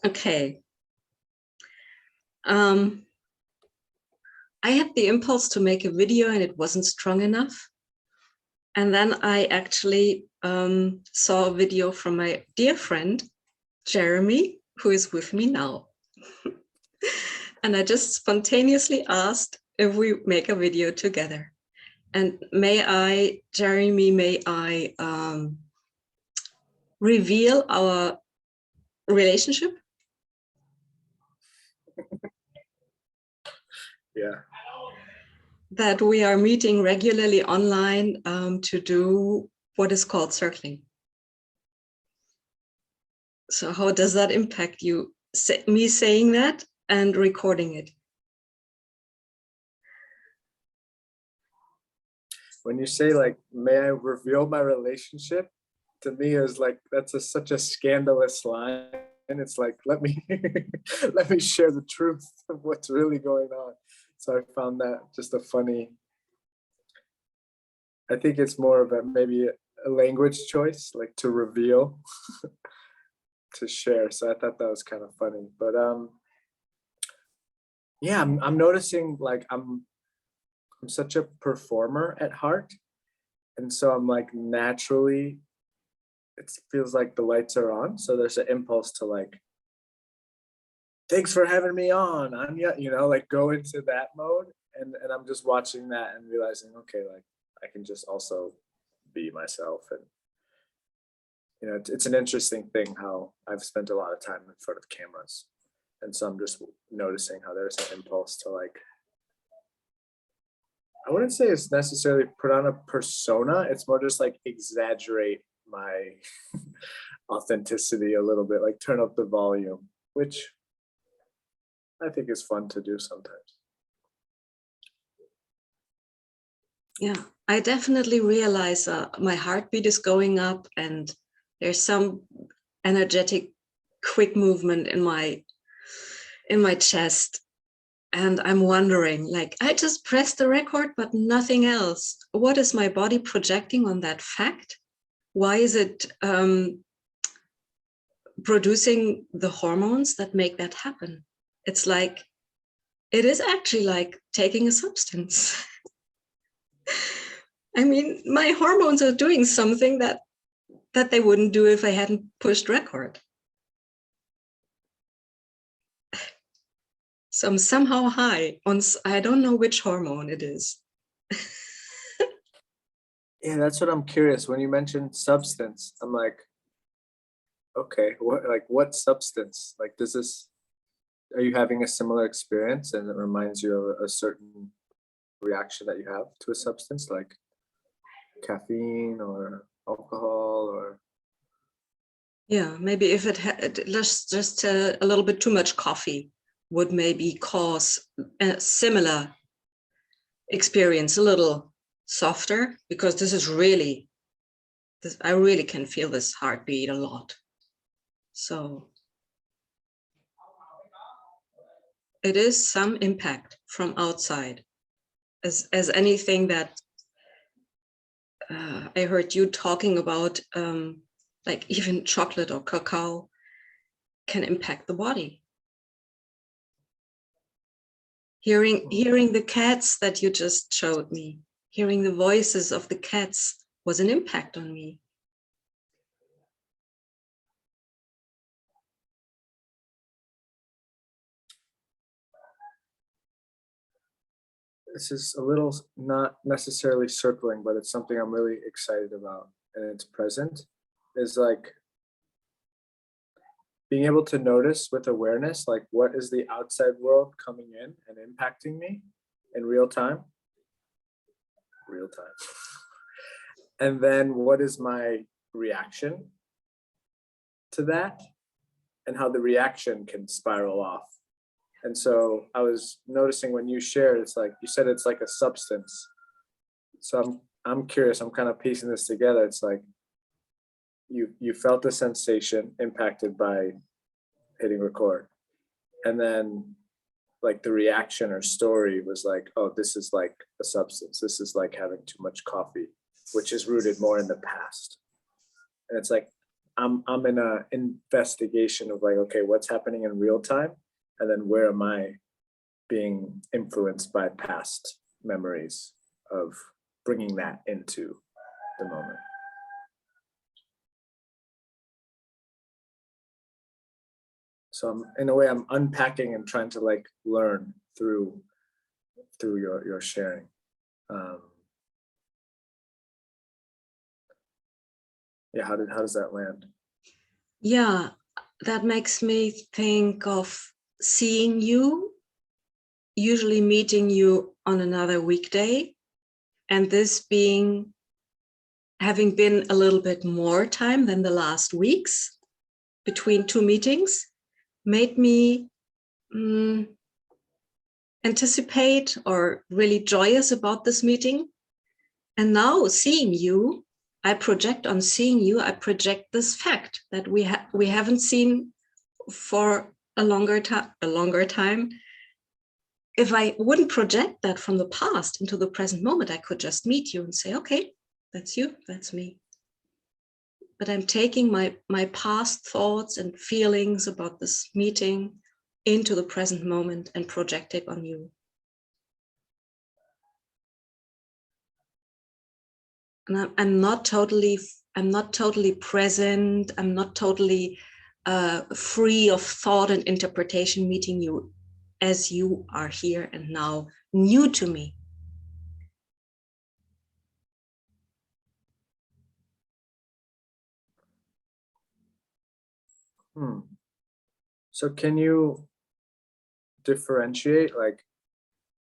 Okay. I had the impulse to make a video and it wasn't strong enough. And then I actually saw a video from my dear friend, Jeremy, who is with me now. And I just spontaneously asked if we make a video together. And Jeremy, may I reveal our relationship? Yeah. That we are meeting regularly online to do what is called circling. So how does that impact you? Me saying that and recording it? When you say like, may I reveal my relationship? To me, is like, that's such a scandalous line. And it's like, let me let me share the truth of what's really going on. So I found that just a funny, I think it's more of a maybe a language choice, like to reveal, to share. So I thought that was kind of funny. But yeah, I'm noticing like I'm such a performer at heart. And so I'm like naturally, it feels like the lights are on. So there's an impulse to like, thanks for having me on. Like go into that mode. And I'm just watching that and realizing, okay, like I can just also be myself. And, it's an interesting thing how I've spent a lot of time in front of cameras. And so I'm just noticing how there's an impulse to like, I wouldn't say it's necessarily put on a persona. It's more just like exaggerate my authenticity a little bit, like turn up the volume, which I think is fun to do sometimes. Yeah, I definitely realize my heartbeat is going up and there's some energetic, quick movement in my chest. And I'm wondering, like, I just pressed the record, but nothing else. What is my body projecting on that fact? Why is it producing the hormones that make that happen? It's like, it is actually like taking a substance. I mean, my hormones are doing something that they wouldn't do if I hadn't pushed record. So I'm somehow high on, I don't know which hormone it is. Yeah, that's what I'm curious. When you mentioned substance, I'm like, okay, what substance? Like, are you having a similar experience and it reminds you of a certain reaction that you have to a substance like caffeine or alcohol or? Yeah, maybe if it had just a little bit too much coffee would maybe cause a similar experience, a little softer, because this is really, I really can feel this heartbeat a lot. So it is some impact from outside, as anything that I heard you talking about, like even chocolate or cacao can impact the body. Hearing the cats that you just showed me, hearing the voices of the cats was an impact on me. This is a little not necessarily circling, but it's something I'm really excited about, and it's present, is like being able to notice with awareness, like what is the outside world coming in and impacting me in real time. And then what is my reaction to that and how the reaction can spiral off. And so I was noticing when you shared, it's like, you said it's like a substance. So I'm curious, I'm kind of piecing this together. It's like, you felt the sensation impacted by hitting record. And then like the reaction or story was like, oh, this is like a substance. This is like having too much coffee, which is rooted more in the past. And it's like, I'm in a investigation of like, okay, what's happening in real time, and then where am I being influenced by past memories of bringing that into the moment. So in a way, I'm unpacking and trying to like learn through your sharing. Yeah, how does that land? Yeah, that makes me think of seeing you, usually meeting you on another weekday, and this being having been a little bit more time than the last weeks between two meetings, made me anticipate or really joyous about this meeting. And now seeing you, I project on seeing you, I project this fact that we haven't seen for a longer time. If I wouldn't project that from the past into the present moment, I could just meet you and say, okay, that's you, that's me. But I'm taking my past thoughts and feelings about this meeting into the present moment and project it on you. And I'm not totally present. I'm not totally free of thought and interpretation, meeting you as you are here and now, new to me. So can you differentiate, like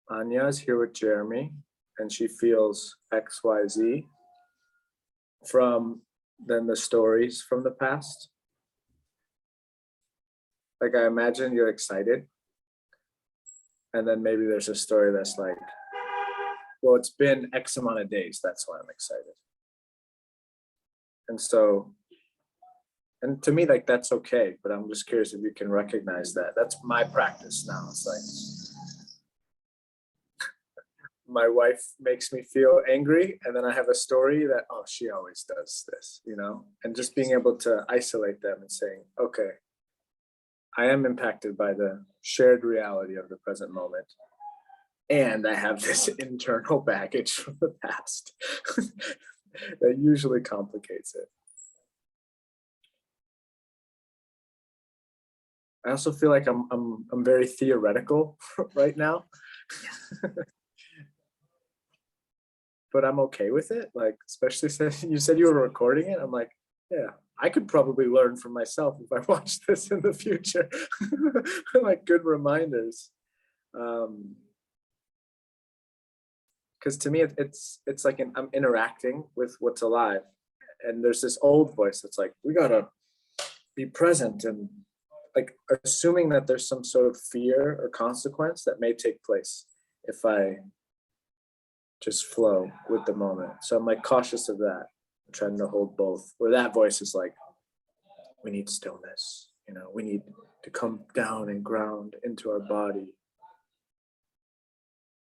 Anya is here with Jeremy and she feels XYZ from then the stories from the past? Like I imagine you're excited and then maybe there's a story that's like, well, it's been X amount of days, that's why I'm excited. And so, and to me, like that's okay, but I'm just curious if you can recognize that. That's my practice now. It's like my wife makes me feel angry and then I have a story that, oh, she always does this, you know, and just being able to isolate them and saying, okay, I am impacted by the shared reality of the present moment. And I have this internal baggage from the past that usually complicates it. I also feel like I'm very theoretical right now. But I'm okay with it. Like, especially since you said you were recording it. I'm like, yeah, I could probably learn from myself if I watch this in the future. Like good reminders. Because to me, it's like I'm interacting with what's alive. And there's this old voice that's like, we gotta be present, and like assuming that there's some sort of fear or consequence that may take place if I just flow with the moment. So I'm like cautious of that. I'm trying to hold both. Where that voice is like, we need stillness, you know, we need to come down and ground into our body.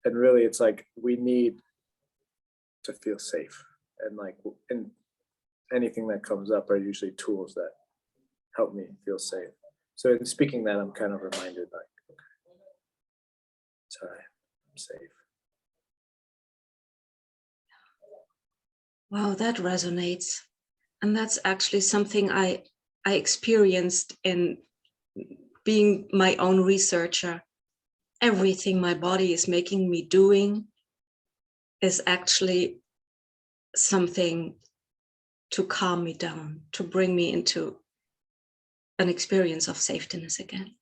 And really it's like, we need to feel safe. And like, and anything that comes up are usually tools that help me feel safe. So in speaking that, I'm kind of reminded like, okay, it's all right, I'm safe. Wow, that resonates. And that's actually something I experienced in being my own researcher. Everything my body is making me doing is actually something to calm me down, to bring me into an experience of safetyness again.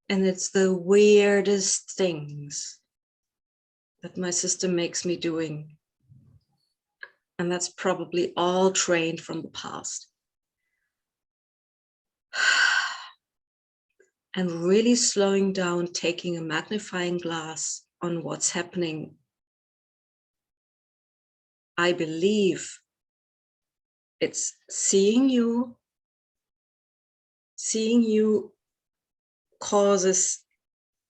And it's the weirdest things that my system makes me doing. And that's probably all trained from the past. And really slowing down, taking a magnifying glass on what's happening. I believe it's seeing you causes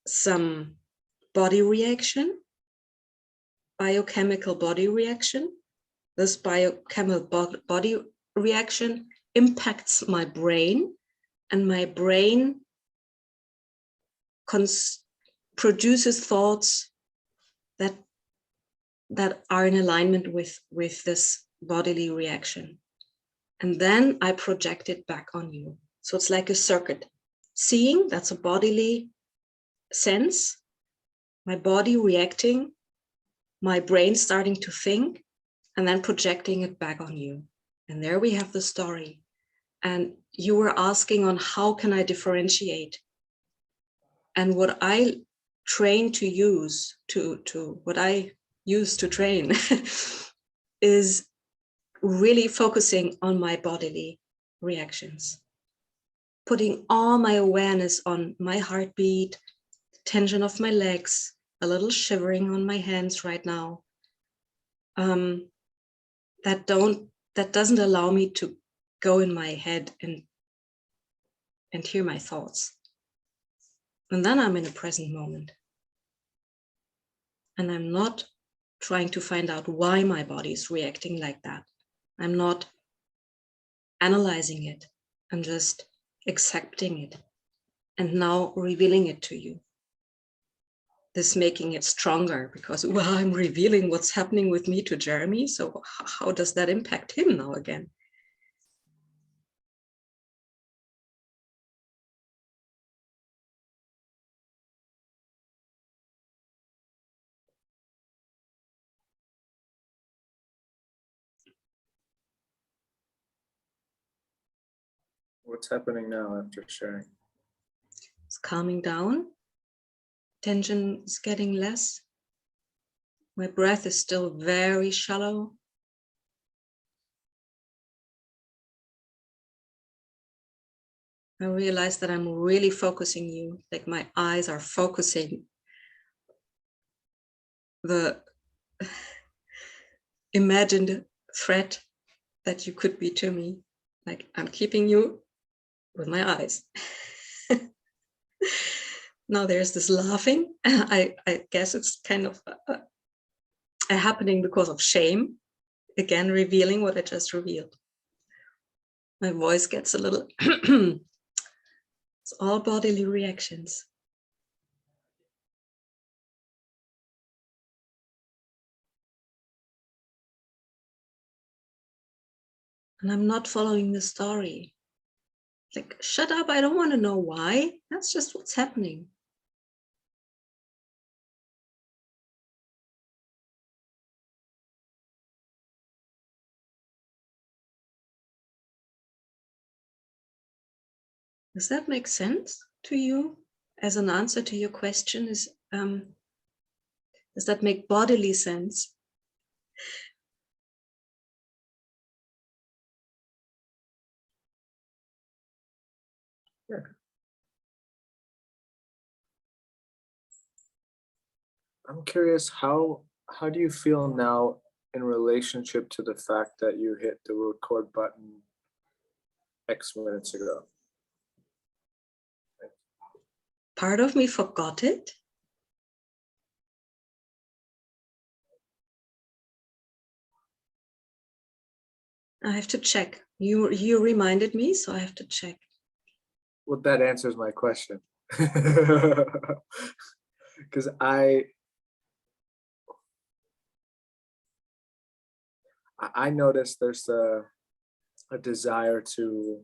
some body reaction, biochemical body reaction. This biochemical body reaction impacts my brain, and my brain produces thoughts that are in alignment with this bodily reaction. And then I project it back on you. So it's like a circuit. Seeing, that's a bodily sense, my body reacting, my brain starting to think, and then projecting it back on you. And there we have the story. And you were asking on how can I differentiate? And what I train to use, what I use to train is really focusing on my bodily reactions, putting all my awareness on my heartbeat, tension of my legs, a little shivering on my hands right now. That doesn't allow me to go in my head and hear my thoughts. And then I'm in a present moment. And I'm not trying to find out why my body is reacting like that. I'm not analyzing it. I'm just accepting it and now revealing it to you. This making it stronger because, well, I'm revealing what's happening with me to Jeremy. So how does that impact him now again? What's happening now after sharing? It's calming down. Tension is getting less. My breath is still very shallow. I realize that I'm really focusing you, like my eyes are focusing the imagined threat that you could be to me. Like I'm keeping you with my eyes. Now there's this laughing. I guess it's kind of happening because of shame. Again, revealing what I just revealed. My voice gets a little, it's all bodily reactions. And I'm not following the story. Like, shut up, I don't want to know why. That's just what's happening. Does that make sense to you? As an answer to your question, does that make bodily sense? Yeah. I'm curious, how do you feel now in relationship to the fact that you hit the record button X minutes ago? Part of me forgot it. I have to check. You reminded me, so I have to check. Well, that answers my question. Because I noticed there's a desire to,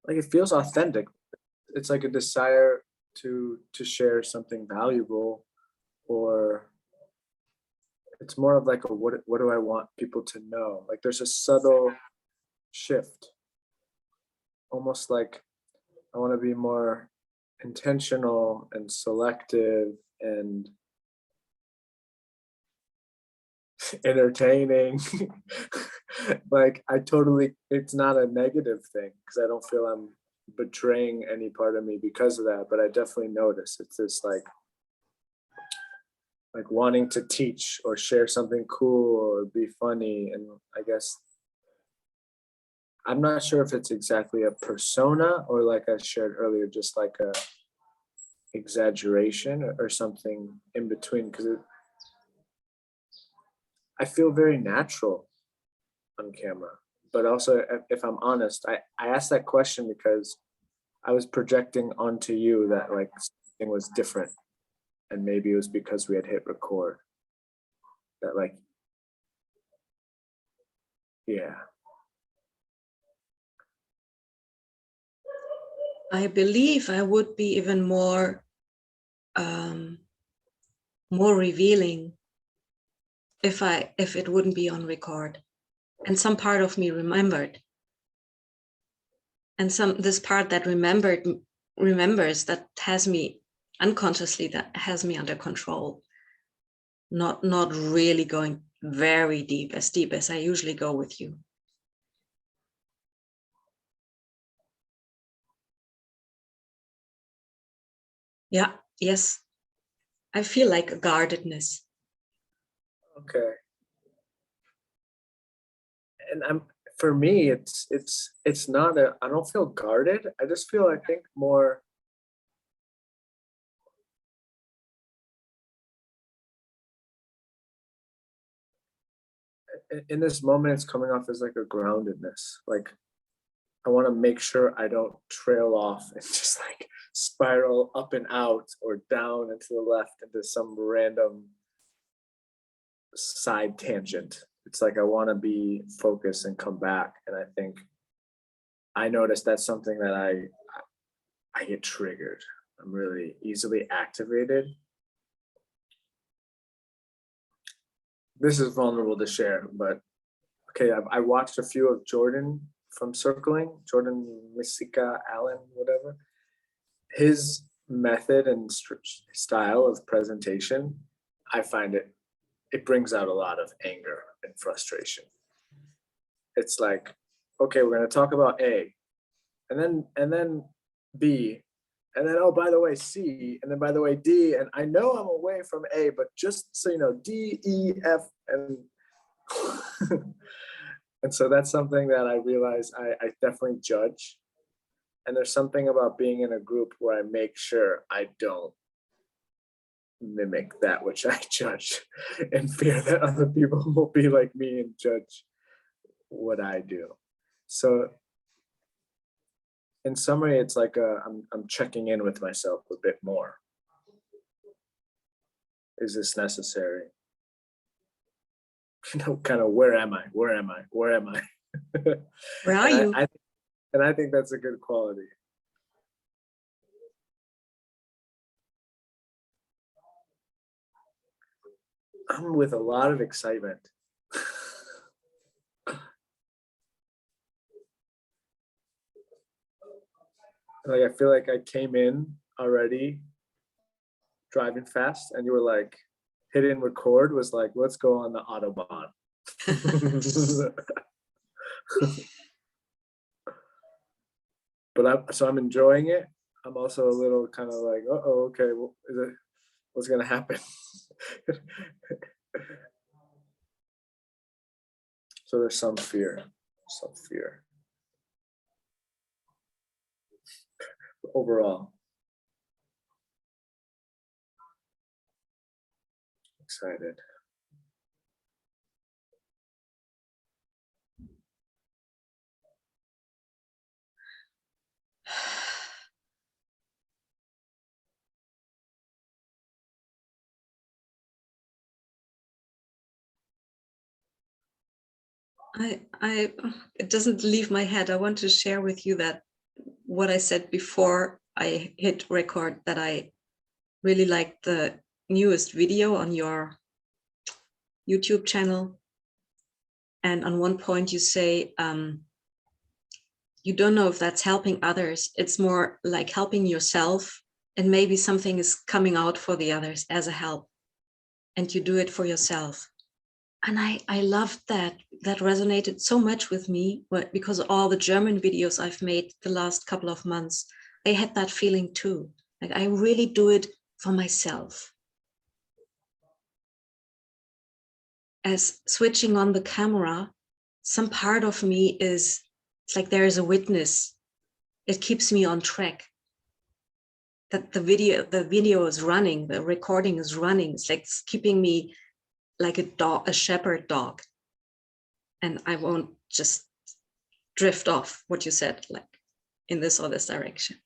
like, it feels authentic. It's like a desire to share something valuable, or it's more of like a what do I want people to know? Like there's a subtle shift, almost like I want to be more intentional and selective and entertaining. Like it's not a negative thing because I don't feel I'm betraying any part of me because of that, but I definitely notice it's this like wanting to teach or share something cool or be funny. And I guess I'm not sure if it's exactly a persona or, like I shared earlier, just like a exaggeration or something in between, because I feel very natural on camera. But also, if I'm honest, I asked that question because I was projecting onto you that like something was different. And maybe it was because we had hit record. That like, yeah. I believe I would be even more more revealing if it wouldn't be on record. And some part of me remembered. And this part that remembers, that has me unconsciously, that has me under control. Not really going very deep as I usually go with you. Yeah, yes. I feel like a guardedness. Okay. And for me, it's not I don't feel guarded. I just feel, I think, more in this moment, it's coming off as like a groundedness. Like I want to make sure I don't trail off and just like spiral up and out or down and to the left into some random side tangent. It's like I want to be focused and come back. And I think I noticed that's something that I get triggered. I'm really easily activated. This is vulnerable to share, but okay, I watched a few of Jordan from circling, Jordan Missika Allen, whatever. His method and style of presentation, I find it brings out a lot of anger and frustration. It's like, okay, we're going to talk about A, and then B, and then, oh, by the way, C, and then by the way, D, and I know I'm away from A, but just so you know, D, E, F, and and so that's something that I realize I definitely judge. And there's something about being in a group where I make sure I don't mimic that which I judge and fear that other people will be like me and judge what I do. So in summary, it's like I'm checking in with myself a bit more. Is this necessary? You know, kind of where am I? Where am I? Where am I? Where are you? And I think that's a good quality. I'm with a lot of excitement. Like I feel like I came in already driving fast, and you were like, hitting record was like, let's go on the Autobahn. But I'm enjoying it. I'm also a little kind of like, okay, well, what's gonna happen? So there's some fear. Overall, excited. It doesn't leave my head. I want to share with you that what I said before I hit record, that I really liked the newest video on your YouTube channel. And on one point you say, you don't know if that's helping others. It's more like helping yourself, and maybe something is coming out for the others as a help, and you do it for yourself. And I loved that. That resonated so much with me, because all the German videos I've made the last couple of months, I had that feeling too. Like I really do it for myself. As switching on the camera, some part of me it's like there is a witness. It keeps me on track. That the video is running, the recording is running. It's like it's keeping me like a dog, a shepherd dog, and I won't just drift off what you said, like in this or this direction.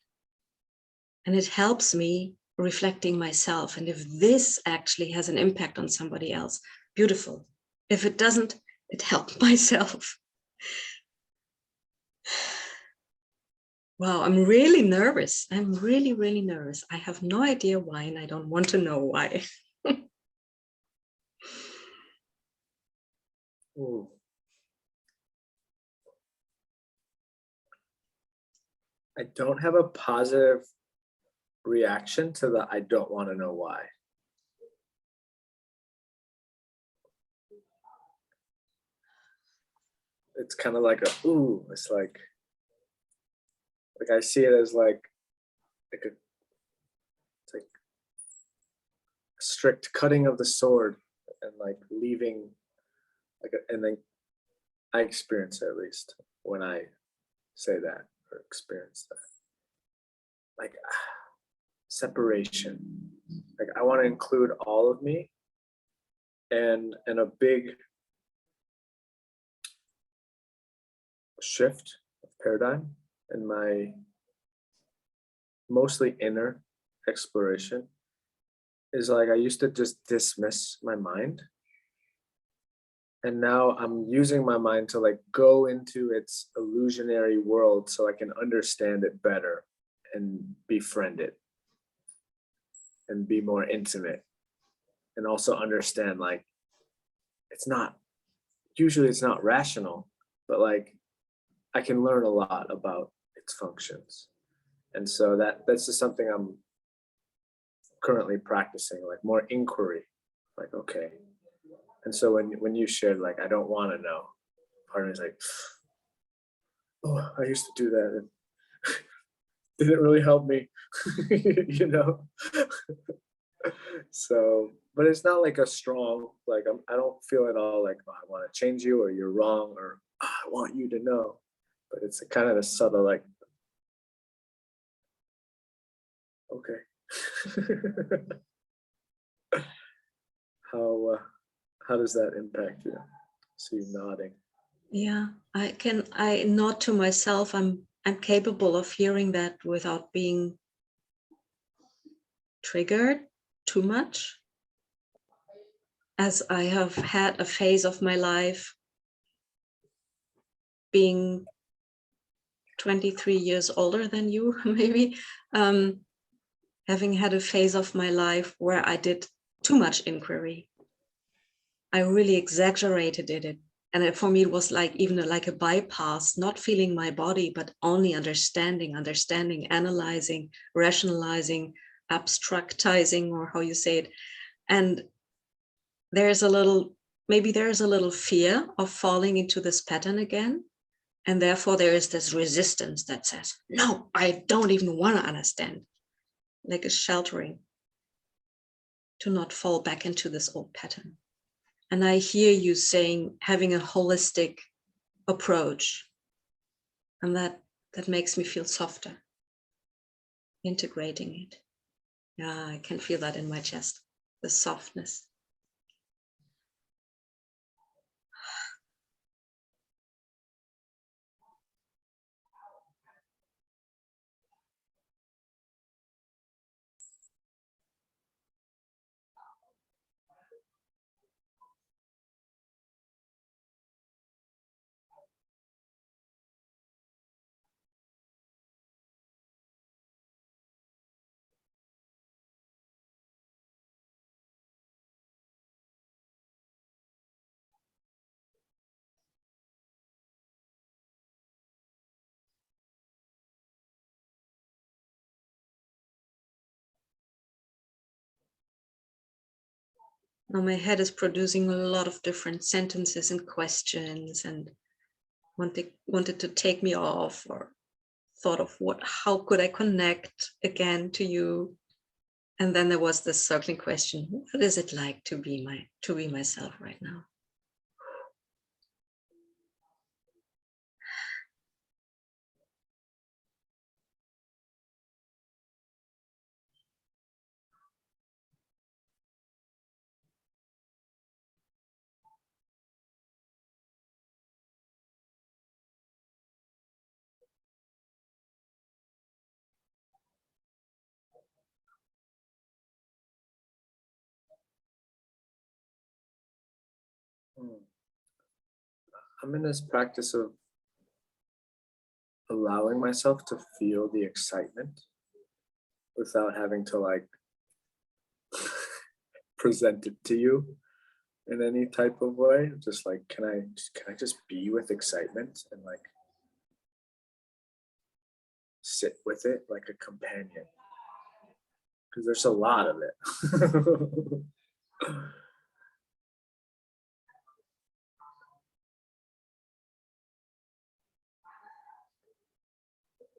And it helps me reflecting myself. And if this actually has an impact on somebody else, beautiful. If it doesn't, it helped myself. Wow, I'm really nervous. I'm really, really nervous. I have no idea why, and I don't want to know why. Ooh. I don't have a positive reaction to the I don't want to know why. It's kind of like a ooh, it's like I see it as like a it's like a strict cutting of the sword and like leaving like and then I experience it, at least when I say that or experience that. Like separation. Like I want to include all of me, and a big shift of paradigm in my mostly inner exploration is like I used to just dismiss my mind, and now I'm using my mind to like go into its illusionary world so I can understand it better and befriend it and be more intimate, and also understand like it's not usually it's not rational, but like I can learn a lot about its functions. And so that's just something I'm currently practicing, like more inquiry, like okay. And so when you shared like I don't want to know, part of me is like, oh, I used to do that and didn't really help me, you know. So, but it's not like a strong like I don't feel at all like oh, I want to change you or you're wrong or oh, I want you to know. But it's a kind of a subtle like okay. How does that impact you? So you nodding. Yeah, I nod to myself. I'm capable of hearing that without being triggered too much, as I have had a phase of my life being 23 years older than you, maybe, having had a phase of my life where I did too much inquiry. I really exaggerated it. And for me, it was like even like a bypass, not feeling my body, but only understanding, analyzing, rationalizing, abstractizing, or how you say it. And maybe there's a little fear of falling into this pattern again. And therefore there is this resistance that says, no, I don't even want to understand, like a sheltering to not fall back into this old pattern. And I hear you saying having a holistic approach, and that makes me feel softer, integrating it. Yeah, I can feel that in my chest, the softness. Now my head is producing a lot of different sentences and questions, and wanted to take me off, or thought of how could I connect again to you. And then there was this circling question: what is it like to be myself right now? Hmm. I'm in this practice of allowing myself to feel the excitement without having to like present it to you in any type of way. Just like, can I just be with excitement and like sit with it like a companion? Because there's a lot of it.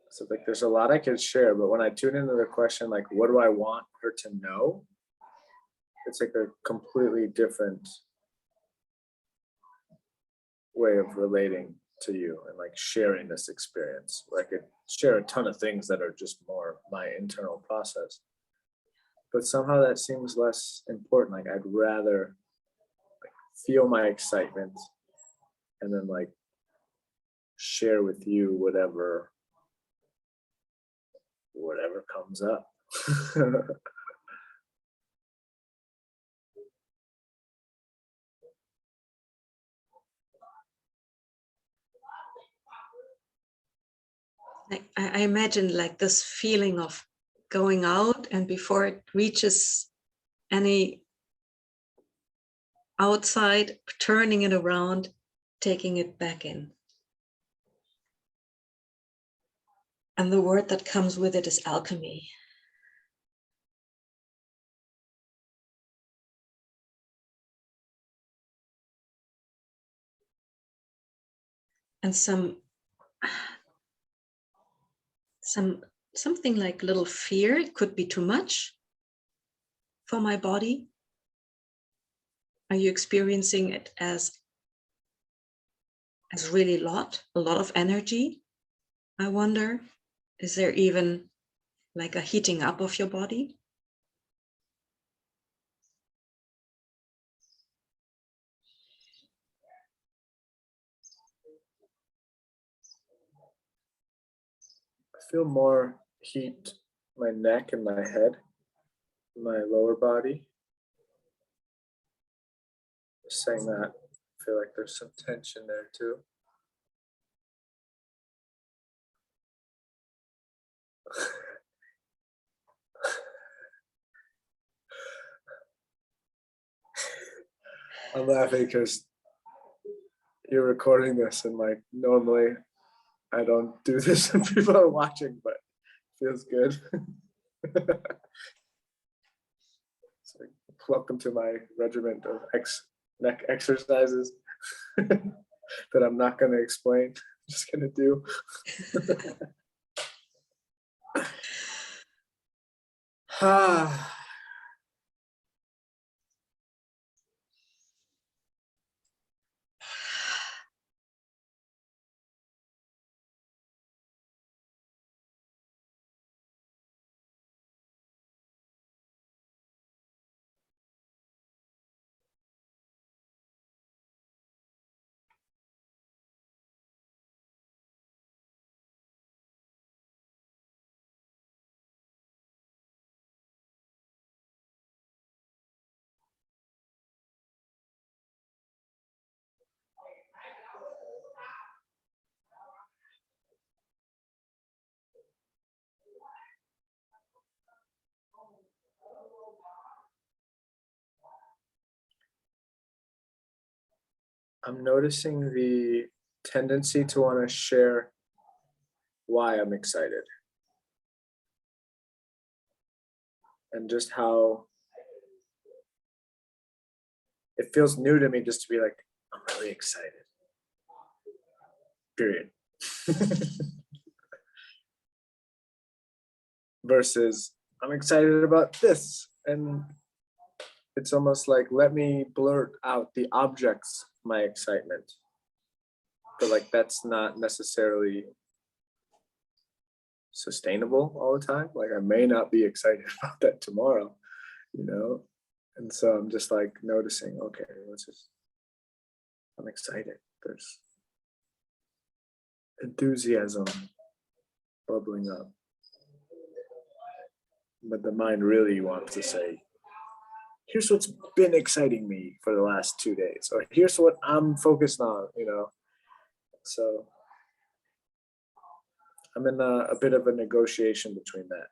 So like there's a lot I could share, but when I tune into the question, like, what do I want her to know? It's like a completely different way of relating to you and like sharing this experience. Where I could share a ton of things that are just more my internal process. But somehow that seems less important. Like I'd rather like feel my excitement and then like share with you whatever comes up. Like I imagine like this feeling of going out, and before it reaches any outside, turning it around, taking it back in. And the word that comes with it is alchemy. And something like little fear. It could be too much for my body. Are you experiencing it as really a lot of energy? I wonder, is there even like a heating up of your body? I feel more heat in my neck and my head, my lower body. Just saying that, I feel like there's some tension there too. I'm laughing because you're recording this and like normally I don't do this when people are watching, but it feels good. So, welcome to my regiment of neck exercises that I'm not going to explain. I'm just going to do. I'm noticing the tendency to want to share why I'm excited and just how it feels new to me just to be like, I'm really excited. Period. Versus, I'm excited about this. And it's almost like, let me blurt out the objects of my excitement. But like, that's not necessarily sustainable all the time. Like, I may not be excited about that tomorrow, you know? And so I'm just like noticing, okay, I'm excited. There's enthusiasm bubbling up. But the mind really wants to say, here's what's been exciting me for the last 2 days, or here's what I'm focused on, you know. So I'm in a bit of a negotiation between that.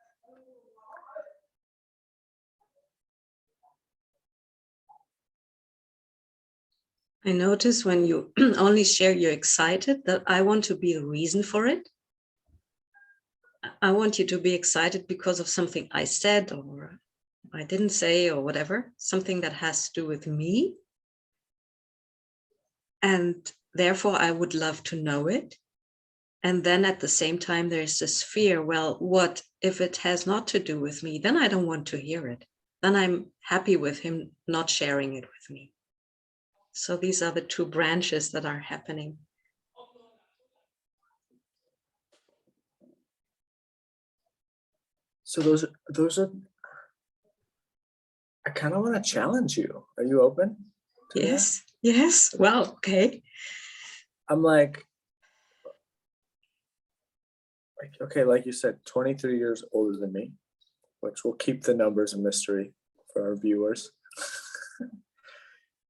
I notice when you only share you're excited, that I want to be the reason for it. I want you to be excited because of something I said or I didn't say or whatever, something that has to do with me. And therefore, I would love to know it. And then at the same time, there's this fear, well, what if it has not to do with me? Then I don't want to hear it. Then I'm happy with him not sharing it with me. So these are the two branches that are happening. So those are, I kind of want to challenge you. Are you open to Yes, yes. Well, okay. I'm like, okay, like you said, 23 years older than me, which will keep the numbers a mystery for our viewers.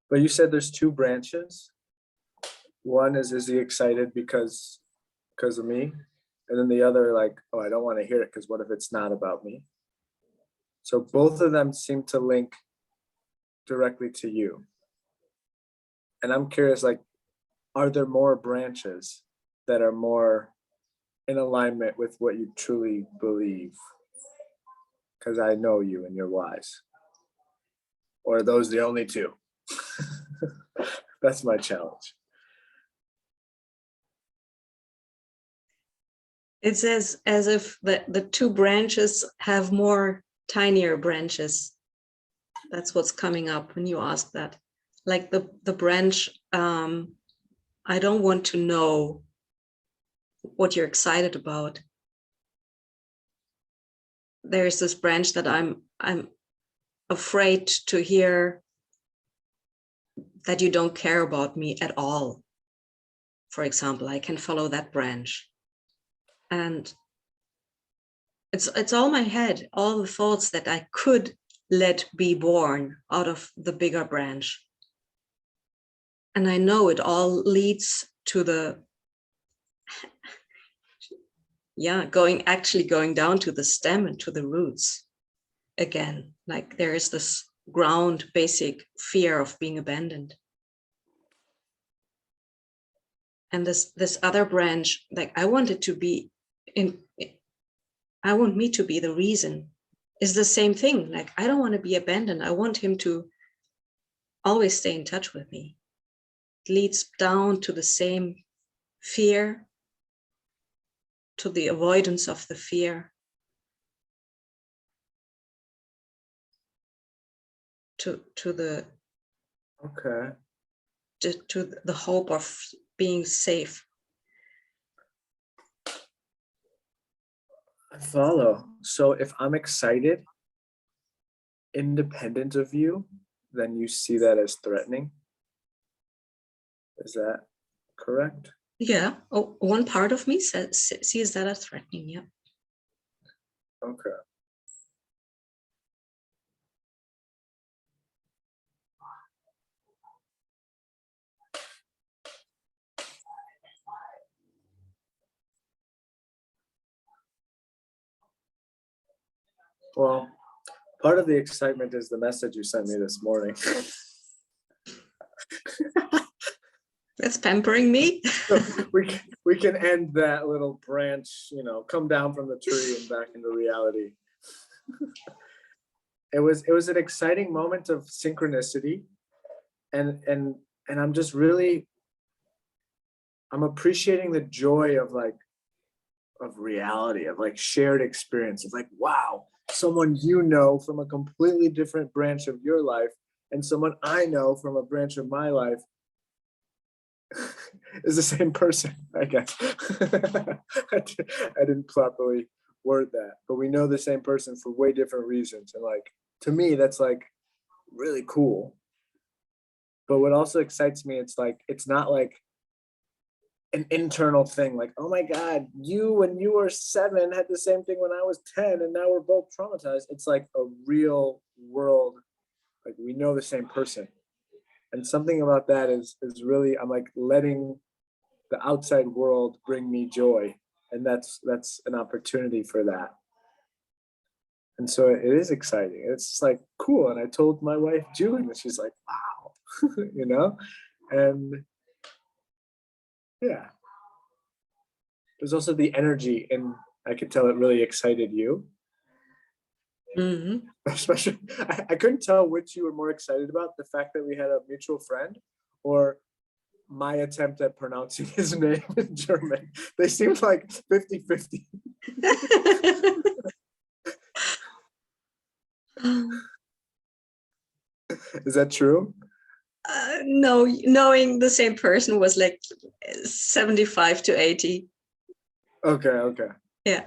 But you said there's two branches. One is he excited because of me? And then the other, like, oh, I don't want to hear it because what if it's not about me? So both of them seem to link directly to you. And I'm curious, like, are there more branches that are more in alignment with what you truly believe? Because I know you and you're wise. Or are those the only two? That's my challenge. It's as if the two branches have more tinier branches. That's what's coming up when you ask that. Like the branch, I don't want to know what you're excited about. There's this branch that I'm afraid to hear that you don't care about me at all. For example, I can follow that branch. And it's all my head, all the thoughts that I could let be born out of the bigger branch. And I know it all leads to the, going down to the stem and to the roots again. Like there is this ground basic fear of being abandoned. And this other branch, like I want it to be I want me to be the reason, is the same thing. Like I don't want to be abandoned. I want him to always stay in touch with me. It leads down to the same fear, to the avoidance of the fear, to the Okay. to the hope of being safe. I follow. So if I'm excited, independent of you, then you see that as threatening. Is that correct? Yeah. Oh, one part of me sees that as threatening. Yeah. Okay. Well, part of the excitement is the message you sent me this morning. That's pampering me. So we can end that little branch, you know, come down from the tree and back into reality. It was an exciting moment of synchronicity, and I'm just really, I'm appreciating the joy of like of reality, of like shared experience, of like, wow, someone you know from a completely different branch of your life and someone I know from a branch of my life is the same person, I guess. I didn't properly word that, but we know the same person for way different reasons. And like, to me, that's like really cool. But what also excites me, it's like, it's not like an internal thing, like, oh my God, you when you were 7 had the same thing when I was 10, and now we're both traumatized. It's like a real world, like we know the same person. And something about that is really, I'm like letting the outside world bring me joy. And that's an opportunity for that. And so it is exciting. It's like cool. And I told my wife, Julie, and she's like, wow, you know? And yeah, there's also the energy, and I could tell it really excited you. Mm-hmm. Especially, I couldn't tell which you were more excited about, the fact that we had a mutual friend or my attempt at pronouncing his name in German. They seemed like 50-50. Is that true? No, knowing the same person was like 75 to 80. Okay. Yeah.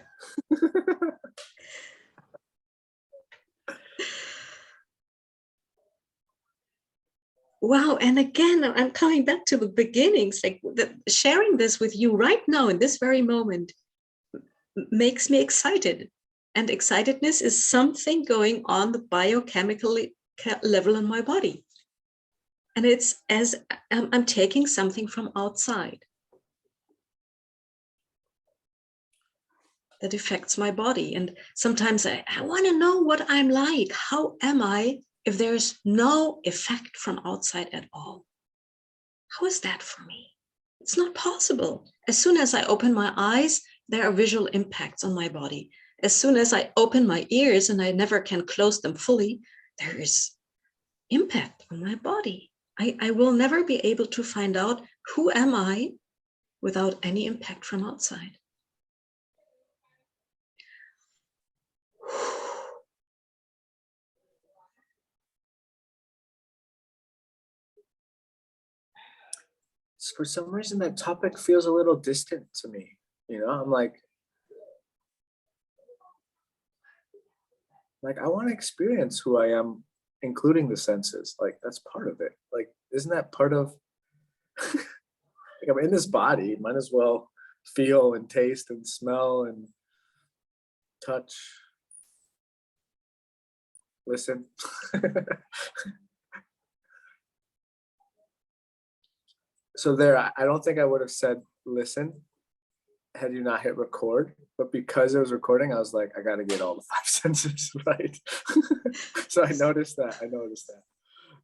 Wow. And again, I'm coming back to the beginnings, like sharing this with you right now in this very moment makes me excited. And excitedness is something going on the biochemical level in my body. And it's as I'm taking something from outside that affects my body. And sometimes I want to know what I'm like. How am I if there's no effect from outside at all? How is that for me? It's not possible. As soon as I open my eyes, there are visual impacts on my body. As soon as I open my ears, and I never can close them fully, there is impact on my body. I will never be able to find out who am I without any impact from outside. For some reason, that topic feels a little distant to me. You know, I'm like I want to experience who I am, including the senses. Like that's part of it. Like, isn't that part of like I'm in this body, might as well feel and taste and smell and touch, listen. So there, I don't think I would have said listen had you not hit record, but because it was recording, I was like, I gotta get all the 5 senses right. So I noticed that. It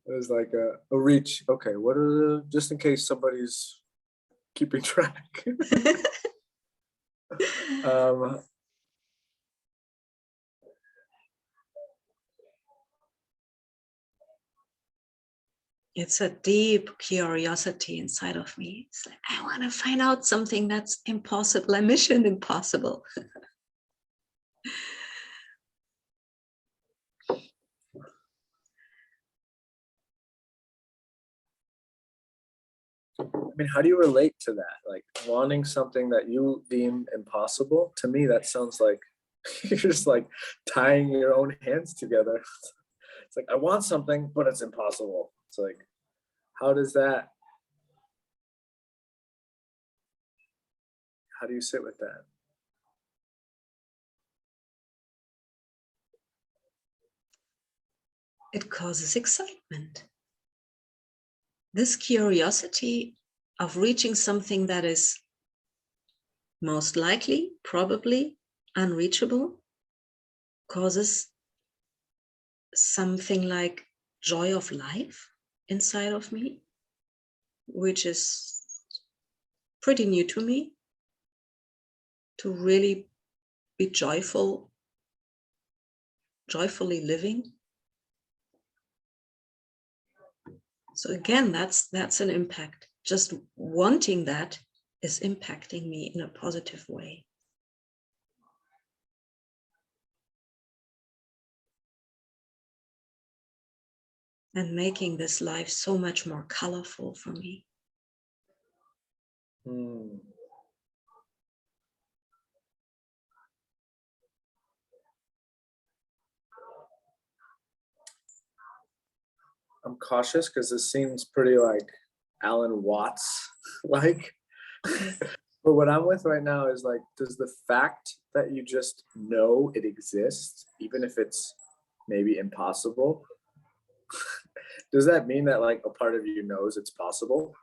was like a reach. Okay, what are the, just in case somebody's keeping track. It's a deep curiosity inside of me. It's like, I want to find out something that's impossible, a mission impossible. I mean, how do you relate to that? Like wanting something that you deem impossible? To me, that sounds like you're just like tying your own hands together. It's like, I want something, but it's impossible. It's like, how do you sit with that? It causes excitement. This curiosity of reaching something that is most likely, probably unreachable, causes something like joy of life inside of me, which is pretty new to me, to really be joyfully living. So again, that's an impact. Just wanting that is impacting me in a positive way. And making this life so much more colorful for me. I'm cautious because this seems pretty like Alan Watts like. Okay. But what I'm with right now is like, does the fact that you just know it exists, even if it's maybe impossible, Does that mean that like a part of you knows it's possible?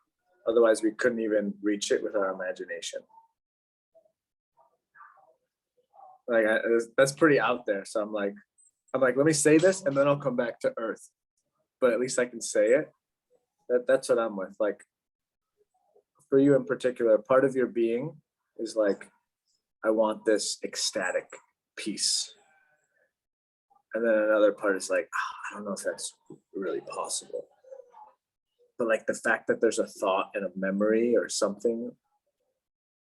Otherwise, we couldn't even reach it with our imagination. Like that's pretty out there. So I'm like, let me say this, and then I'll come back to Earth. But at least I can say it. That's what I'm with. Like, for you in particular, part of your being is like, I want this ecstatic peace. And then another part is like, I don't know if that's really possible. But like the fact that there's a thought and a memory or something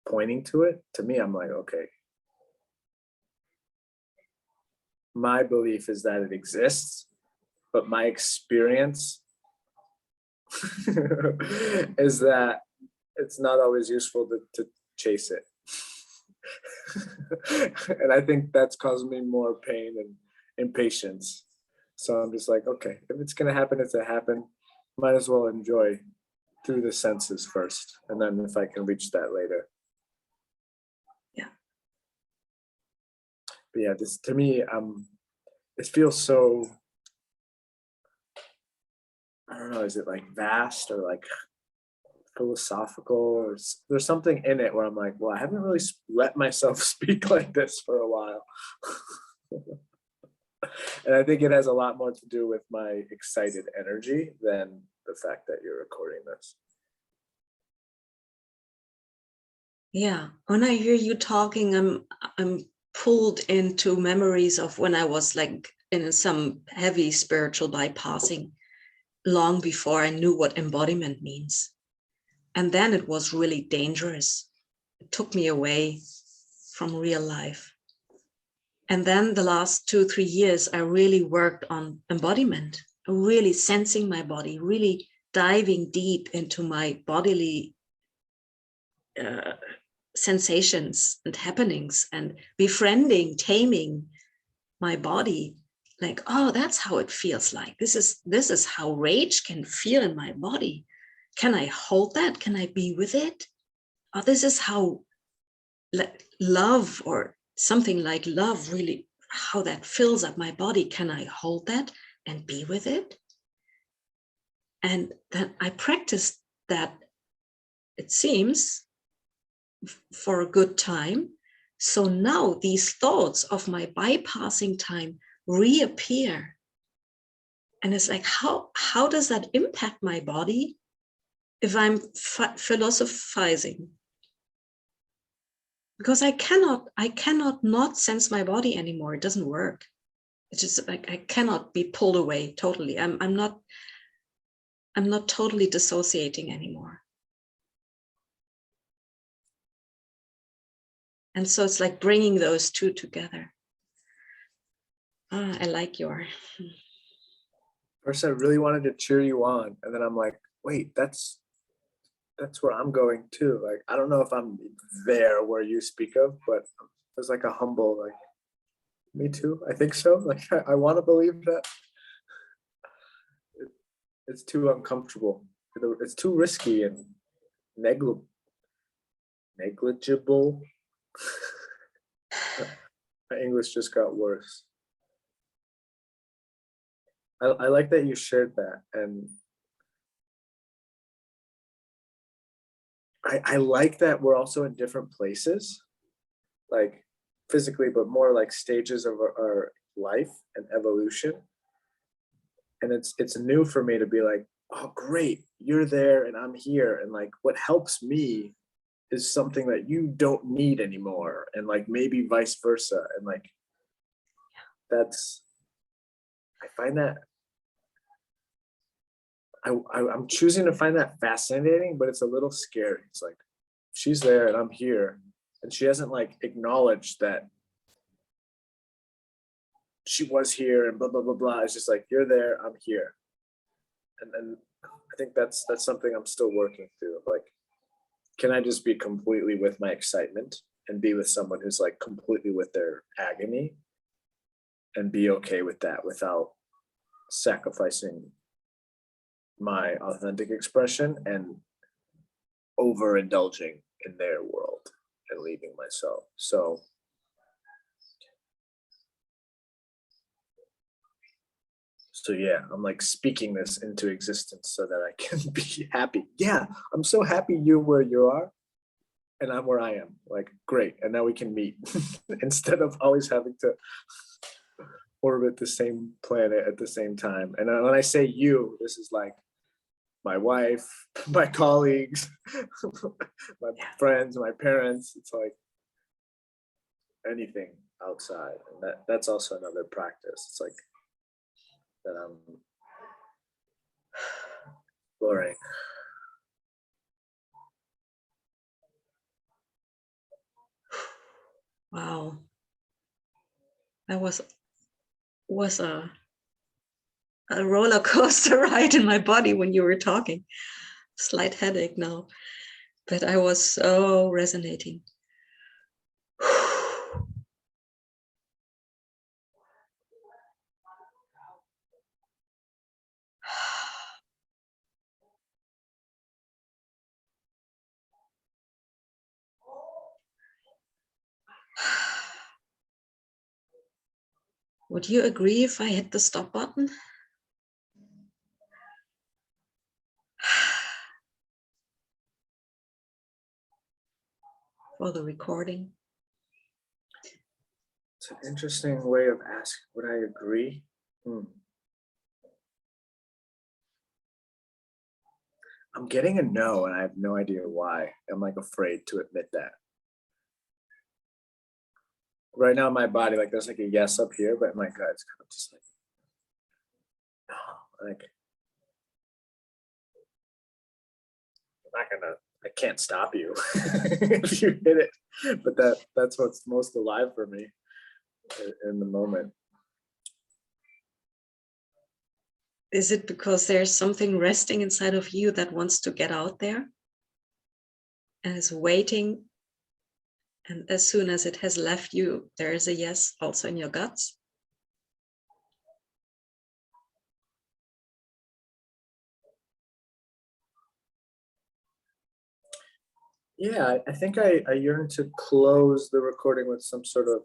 pointing to it, to me, I'm like, okay. My belief is that it exists, but my experience is that it's not always useful to chase it. And I think that's caused me more pain and impatience. So I'm just like, okay, if it's gonna happen, it's gonna happen. Might as well enjoy through the senses first, and then if I can reach that later. Yeah. But yeah, this to me, it feels so, I don't know, is it like vast or like philosophical, or there's something in it where I'm like, well, I haven't really let myself speak like this for a while. And I think it has a lot more to do with my excited energy than the fact that you're recording this. Yeah, when I hear you talking, I'm pulled into memories of when I was like in some heavy spiritual bypassing long before I knew what embodiment means. And then it was really dangerous. It took me away from real life. And then the last 2-3 years, I really worked on embodiment, really sensing my body, really diving deep into my bodily sensations and happenings, and befriending, taming my body. Like, oh, that's how it feels like. This is how rage can feel in my body. Can I hold that? Can I be with it? Oh, this is how love, or something like love, really, how that fills up my body. Can I hold that and be with it? And then I practiced that, it seems, for a good time. So now these thoughts of my bypassing time reappear. And it's like, how does that impact my body if I'm philosophizing? Because I cannot not sense my body anymore. It doesn't work. It's just like I cannot be pulled away totally. I'm not totally dissociating anymore. And so it's like bringing those two together. I like your. First, I really wanted to cheer you on, and then I'm like, wait, that's where I'm going too. Like, I don't know if I'm there where you speak of, but there's like a humble, like, me too. I think so. Like, I want to believe that. It's too uncomfortable. It's too risky and negligible. My English just got worse. I like that you shared that, and I like that we're also in different places, like physically, but more like stages of our life and evolution. And it's new for me to be like, oh great, you're there and I'm here, and like what helps me is something that you don't need anymore, and like maybe vice versa. And like I find that I'm choosing to find that fascinating, but it's a little scary. It's like, she's there and I'm here, and she hasn't like acknowledged that she was here and blah blah blah blah. It's just like, you're there, I'm here. And I think that's something I'm still working through. Like, can I just be completely with my excitement and be with someone who's like completely with their agony, and be okay with that without sacrificing my authentic expression and overindulging in their world and leaving myself. So yeah, I'm like speaking this into existence so that I can be happy. Yeah, I'm so happy you're where you are and I'm where I am. Like, great. And now we can meet instead of always having to orbit the same planet at the same time. And when I say you, this is like my wife, my colleagues, my friends, my parents. It's like anything outside. And that's also another practice. It's like that I'm exploring. Wow. That was a roller coaster ride in my body when you were talking. Slight headache now, but I was so resonating. Would you agree if I hit the stop button? For the recording? It's an interesting way of asking. Would I agree? I'm getting a no, and I have no idea why. I'm like afraid to admit that. Right now in my body, like there's like a yes up here, but in my gut, it's kind of just like, no, like I can't stop you if you hit it. But that's what's most alive for me in the moment. Is it because there's something resting inside of you that wants to get out there and is waiting? And as soon as it has left you, there is a yes also in your guts? Yeah, I think I yearn to close the recording with some sort of,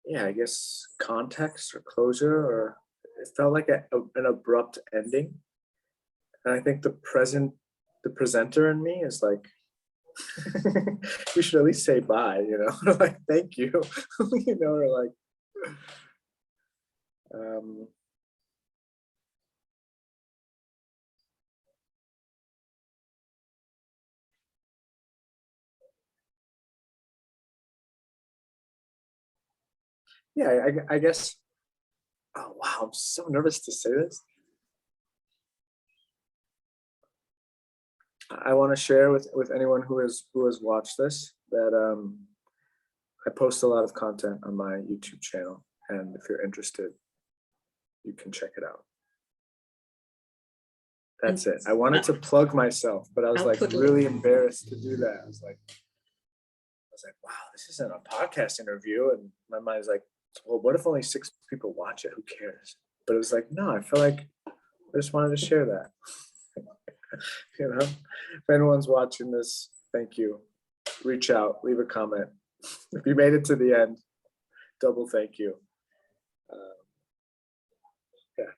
yeah, I guess context or closure, or it felt like an abrupt ending. And I think the presenter in me is like, you should at least say bye, you know, like thank you, you know, or like, yeah, I guess. Oh wow, I'm so nervous to say this. I want to share with anyone who has watched this that I post a lot of content on my YouTube channel, and if you're interested, you can check it out. That's it. I wanted to plug myself, but I was like really embarrassed to do that. I was like, wow, this isn't a podcast interview, and my mind's like, well, what if only 6 people watch it? Who cares? But it was like, no, I feel like I just wanted to share that. You know, if anyone's watching this, thank you. Reach out, leave a comment. If you made it to the end, double thank you. Yeah,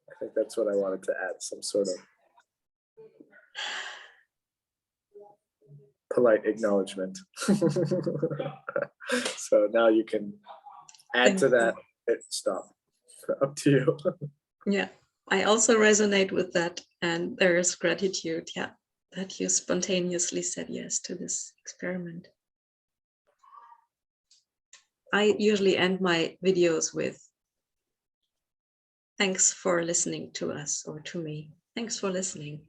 I think that's what I wanted to add, some sort of polite acknowledgement. So now you can add to that. Stop. Up to you. Yeah, I also resonate with that, and there is gratitude, yeah, that you spontaneously said yes to this experiment. I usually end my videos with thanks for listening to us or to me. Thanks for listening.